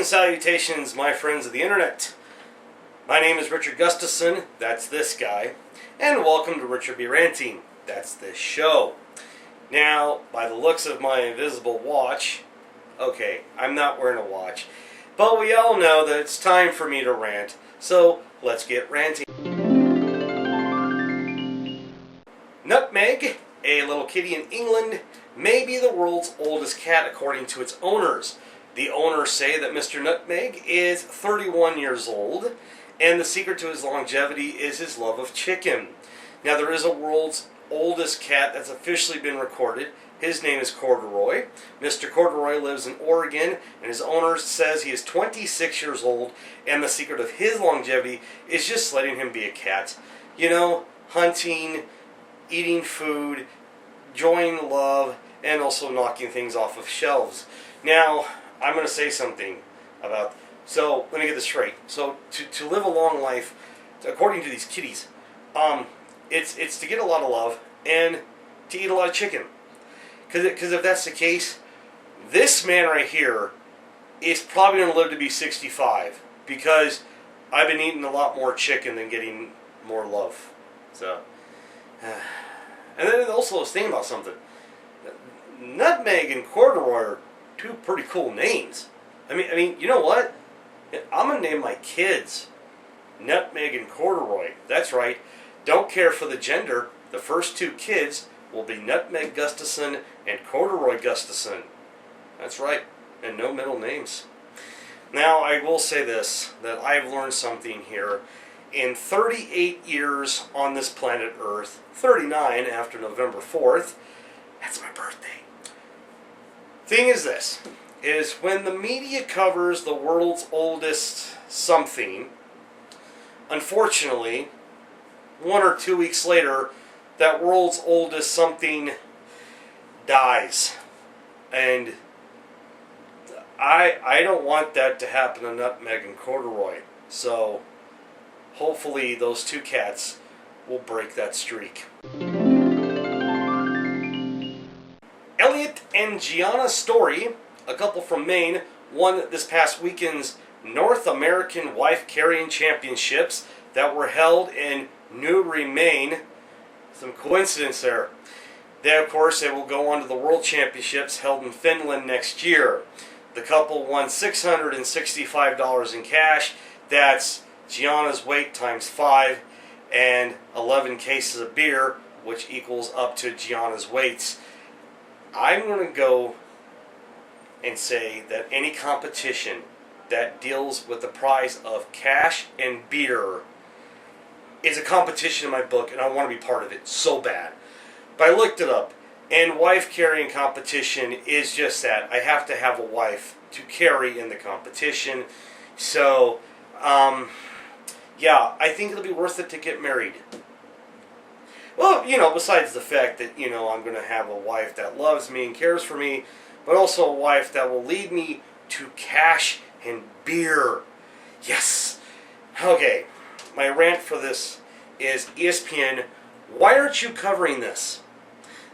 salutations, my friends of the internet. My name is Richard Gustafson, that's this guy, and welcome to Richard B. Ranting, that's this show. Now, by the looks of my invisible watch, okay, I'm not wearing a watch, but we all know that it's time for me to rant, so let's get ranting. Nutmeg, a little kitty in England, may be the world's oldest cat according to its owners. The owners say that Mr. Nutmeg is 31 years old, and the secret to his longevity is his love of chicken. Now, there is a world's oldest cat that's officially been recorded. His name is Corduroy. Mr. Corduroy lives in Oregon, and his owner says he is 26 years old, and the secret of his longevity is just letting him be a cat. You know, hunting, eating food, enjoying love, and also knocking things off of shelves. Now, I'm going to say something about, so let me get this straight. So to live a long life, according to these kitties, it's to get a lot of love and to eat a lot of chicken. Because if that's the case, this man right here is probably going to live to be 65, because I've been eating a lot more chicken than getting more love. So, and then also I was thinking about something. Nutmeg and Corduroy are two pretty cool names. I mean, you know what? I'm gonna name my kids Nutmeg and Corduroy. That's right. Don't care for the gender. The first two kids will be Nutmeg Gustafson and Corduroy Gustafson. That's right. And no middle names. Now, I will say this, that I've learned something here. In 38 years on this planet Earth, 39 after November 4th, that's my birthday. Thing is this, is when the media covers the world's oldest something, unfortunately, 1 or 2 weeks later, that world's oldest something dies. And I don't want that to happen to Nutmeg and Corduroy. So hopefully those two cats will break that streak. Elliot and Gianna Story, a couple from Maine, won this past weekend's North American Wife Carrying Championships that were held in Norway, Maine. Some coincidence there. Then, of course, they will go on to the World Championships held in Finland next year. The couple won $665 in cash. That's Gianna's weight times 5 and 11 cases of beer, which equals up to Gianna's weights. I'm going to go and say that any competition that deals with the prize of cash and beer is a competition in my book, and I want to be part of it so bad. But I looked it up, and wife carrying competition is just that. I have to have a wife to carry in the competition. So, yeah, I think it'll be worth it to get married. Well, you know, besides the fact that, you know, I'm going to have a wife that loves me and cares for me, but also a wife that will lead me to cash and beer. Yes! Okay, my rant for this is ESPN, why aren't you covering this?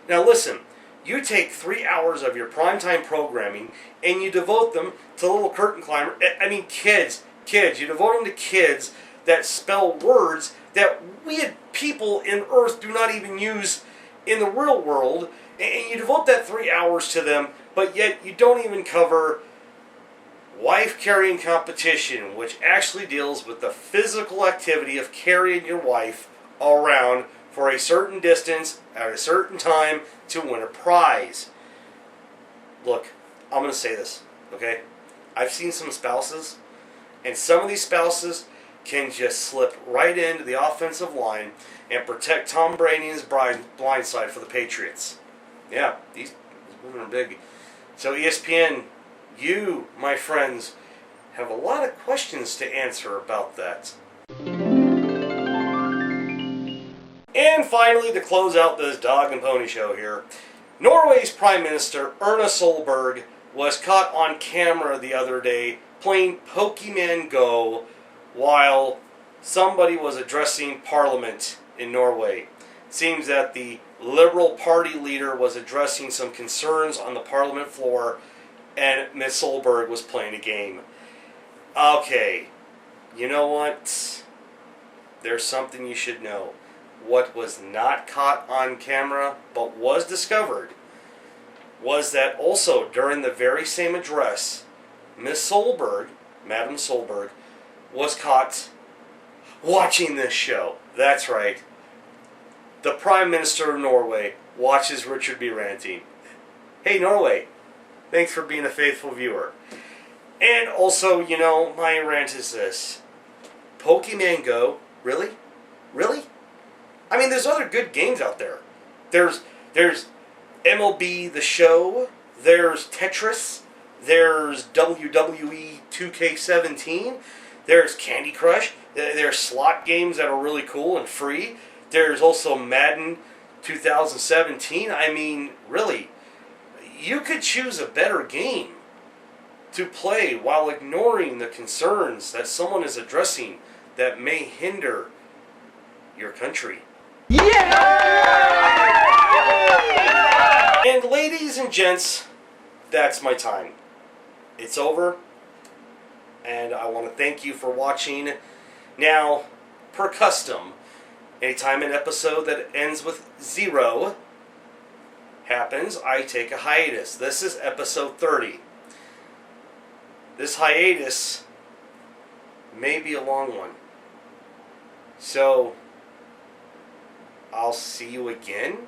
Now listen, you take 3 hours of your primetime programming and you devote them to Little Curtain Climber. I mean, kids, you devote them to kids that spell words that we people in Earth do not even use in the real world, and you devote that 3 hours to them, but yet you don't even cover wife carrying competition, which actually deals with the physical activity of carrying your wife around for a certain distance at a certain time to win a prize. Look, I'm going to say this, okay? I've seen some spouses, and some of these spouses can just slip right into the offensive line and protect Tom Brady and his blind side for the Patriots. Yeah, these women are big. So ESPN, you, my friends, have a lot of questions to answer about that. And finally, to close out this dog and pony show here, Norway's Prime Minister, Erna Solberg, was caught on camera the other day playing Pokemon Go while somebody was addressing Parliament in Norway. It seems that the Liberal Party leader was addressing some concerns on the Parliament floor, and Ms. Solberg was playing a game. Okay, you know what? There's something you should know. What was not caught on camera, but was discovered, was that also during the very same address, Miss Solberg, Madam Solberg, was caught watching this show. That's right. The Prime Minister of Norway watches Richard be ranting. Hey, Norway, thanks for being a faithful viewer. And also, you know, my rant is this. Pokemon Go? Really? Really? I mean, there's other good games out there. There's MLB The Show. There's Tetris. There's WWE 2K17. There's Candy Crush. There's slot games that are really cool and free. There's also Madden 2017. I mean, really, you could choose a better game to play while ignoring the concerns that someone is addressing that may hinder your country. Yeah! And ladies and gents, that's my time. It's over, and I want to thank you for watching. Now, per custom, anytime an episode that ends with 0 happens, I take a hiatus. This is episode 30. This hiatus may be a long one. So, I'll see you again